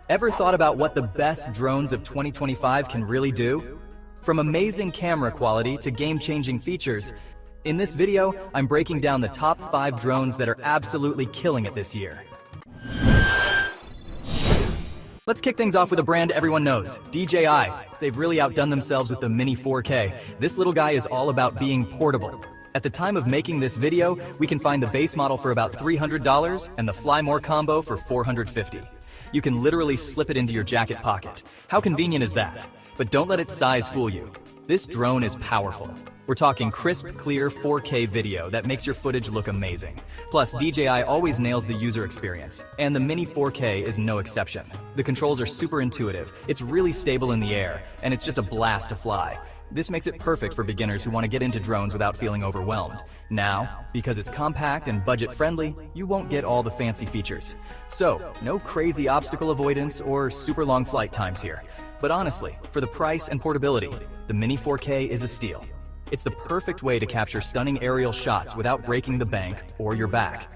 Ever thought about what the best drones of 2025 can really do? From amazing camera quality to game-changing features, in this video, I'm breaking down the top 5 drones that are absolutely killing it this year. Let's kick things off with a brand everyone knows, DJI. They've really outdone themselves with the Mini 4K. This little guy is all about being portable. At the time of making this video, we can find the base model for about $300 and the Fly More combo for $450. You can literally slip it into your jacket pocket. How convenient is that? But don't let its size fool you. This drone is powerful. We're talking crisp, clear 4K video that makes your footage look amazing. Plus, DJI always nails the user experience, and the Mini 4K is no exception. The controls are super intuitive, it's really stable in the air, and it's just a blast to fly. This makes it perfect for beginners who want to get into drones without feeling overwhelmed. Now, because it's compact and budget-friendly, you won't get all the fancy features. So, no crazy obstacle avoidance or super long flight times here. But honestly, for the price and portability, the Mini 4K is a steal. It's the perfect way to capture stunning aerial shots without breaking the bank or your back.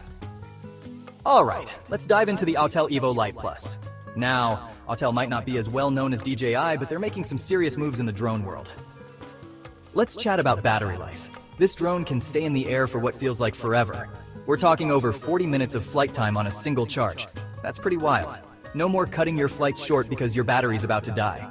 Alright, let's dive into the Autel Evo Lite Plus. Now, Autel might not be as well known as DJI, but they're making some serious moves in the drone world. Let's chat about battery life. This drone can stay in the air for what feels like forever. We're talking over 40 minutes of flight time on a single charge. That's pretty wild. No more cutting your flights short because your battery's about to die.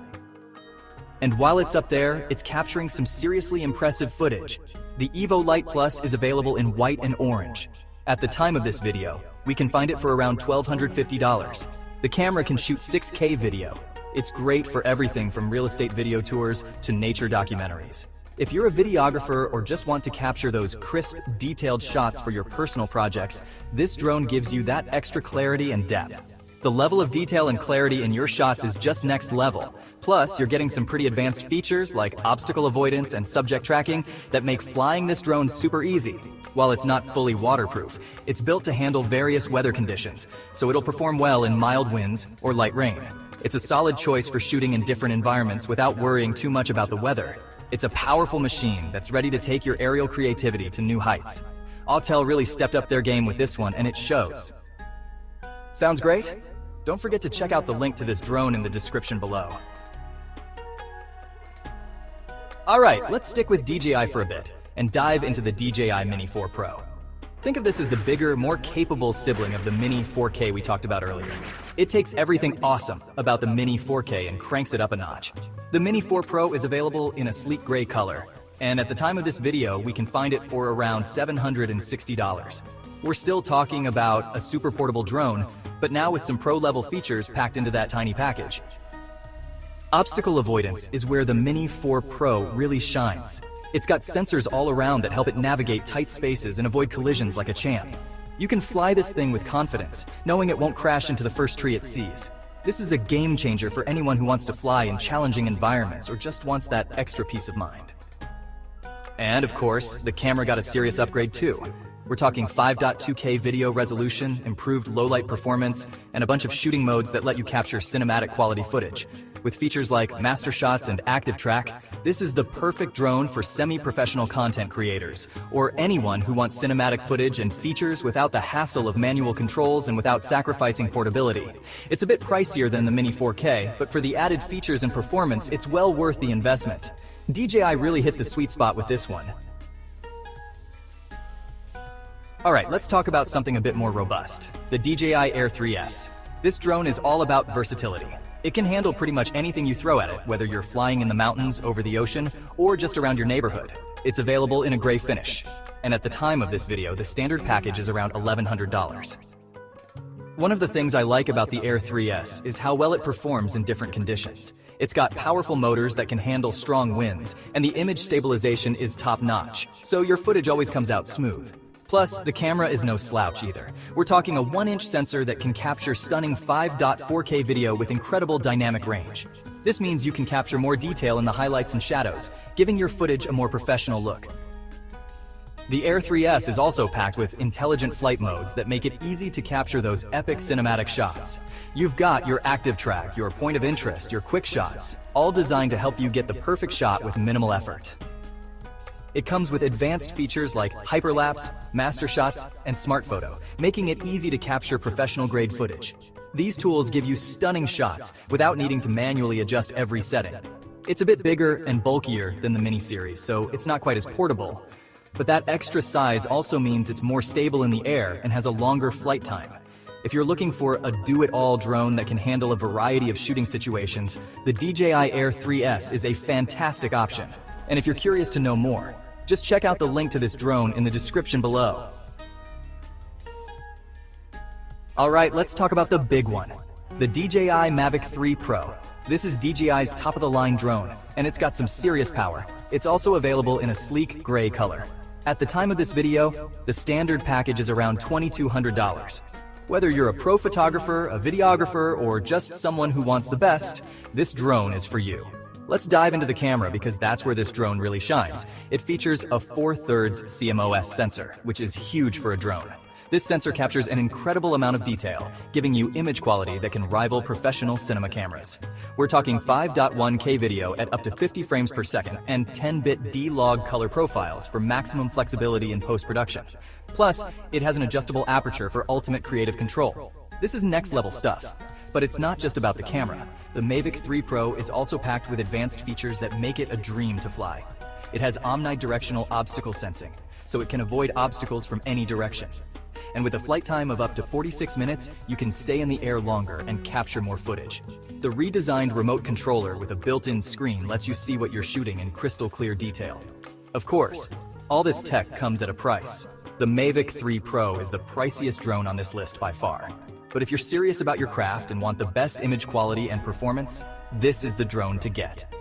And while it's up there, it's capturing some seriously impressive footage. The Evo Lite Plus is available in white and orange. At the time of this video, we can find it for around $1,250. The camera can shoot 6K video. It's great for everything from real estate video tours to nature documentaries. If you're a videographer or just want to capture those crisp, detailed shots for your personal projects, this drone gives you that extra clarity and depth. The level of detail and clarity in your shots is just next level. Plus, you're getting some pretty advanced features like obstacle avoidance and subject tracking that make flying this drone super easy. While it's not fully waterproof, it's built to handle various weather conditions, so it'll perform well in mild winds or light rain. It's a solid choice for shooting in different environments without worrying too much about the weather. It's a powerful machine that's ready to take your aerial creativity to new heights. Autel really stepped up their game with this one, and it shows. Sounds great? Don't forget to check out the link to this drone in the description below. Alright, let's stick with DJI for a bit and dive into the DJI Mini 4 Pro. Think of this as the bigger, more capable sibling of the Mini 4K we talked about earlier. It takes everything awesome about the Mini 4K and cranks it up a notch. The Mini 4 Pro is available in a sleek gray color, and at the time of this video, we can find it for around $760. We're still talking about a super portable drone, but now with some pro-level features packed into that tiny package. Obstacle avoidance is where the Mini 4 Pro really shines. It's got sensors all around that help it navigate tight spaces and avoid collisions like a champ. You can fly this thing with confidence, knowing it won't crash into the first tree it sees. This is a game changer for anyone who wants to fly in challenging environments or just wants that extra peace of mind. And of course, the camera got a serious upgrade too. We're talking 5.2K video resolution, improved low-light performance, and a bunch of shooting modes that let you capture cinematic quality footage. With features like Master Shots and Active Track, this is the perfect drone for semi-professional content creators, or anyone who wants cinematic footage and features without the hassle of manual controls and without sacrificing portability. It's a bit pricier than the Mini 4K, but for the added features and performance, it's well worth the investment. DJI really hit the sweet spot with this one. Alright, let's talk about something a bit more robust, the DJI Air 3S. This drone is all about versatility. It can handle pretty much anything you throw at it, whether you're flying in the mountains, over the ocean, or just around your neighborhood. It's available in a gray finish. And at the time of this video, the standard package is around $1,100. One of the things I like about the Air 3S is how well it performs in different conditions. It's got powerful motors that can handle strong winds, and the image stabilization is top-notch, so your footage always comes out smooth. Plus, the camera is no slouch either. We're talking a 1-inch sensor that can capture stunning 5.4K video with incredible dynamic range. This means you can capture more detail in the highlights and shadows, giving your footage a more professional look. The Air 3S is also packed with intelligent flight modes that make it easy to capture those epic cinematic shots. You've got your active track, your point of interest, your quick shots, all designed to help you get the perfect shot with minimal effort. It comes with advanced features like hyperlapse, master shots, and smart photo, making it easy to capture professional-grade footage. These tools give you stunning shots without needing to manually adjust every setting. It's a bit bigger and bulkier than the mini series, so it's not quite as portable. But that extra size also means it's more stable in the air and has a longer flight time. If you're looking for a do-it-all drone that can handle a variety of shooting situations, the DJI Air 3S is a fantastic option. And if you're curious to know more, just check out the link to this drone in the description below. Alright, let's talk about the big one, the DJI Mavic 3 Pro. This is DJI's top-of-the-line drone, and it's got some serious power. It's also available in a sleek gray color. At the time of this video, the standard package is around $2,200. Whether you're a pro photographer, a videographer, or just someone who wants the best, this drone is for you. Let's dive into the camera because that's where this drone really shines. It features a 4/3 CMOS sensor, which is huge for a drone. This sensor captures an incredible amount of detail, giving you image quality that can rival professional cinema cameras. We're talking 5.1K video at up to 50 frames per second and 10-bit D-Log color profiles for maximum flexibility in post-production. Plus, it has an adjustable aperture for ultimate creative control. This is next-level stuff. But it's not just about the camera. The Mavic 3 Pro is also packed with advanced features that make it a dream to fly. It has omnidirectional obstacle sensing, so it can avoid obstacles from any direction. And with a flight time of up to 46 minutes, you can stay in the air longer and capture more footage. The redesigned remote controller with a built-in screen lets you see what you're shooting in crystal clear detail. Of course, all this tech comes at a price. The Mavic 3 Pro is the priciest drone on this list by far. But if you're serious about your craft and want the best image quality and performance, this is the drone to get.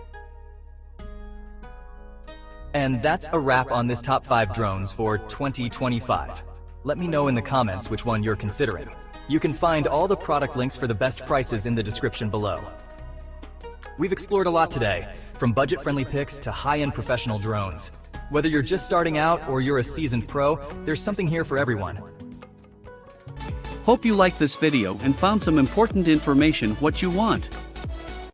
And that's a wrap on this top 5 drones for 2025. Let me know in the comments which one you're considering. You can find all the product links for the best prices in the description below. We've explored a lot today, from budget-friendly picks to high-end professional drones. Whether you're just starting out or you're a seasoned pro, there's something here for everyone. Hope you liked this video and found some important information what you want.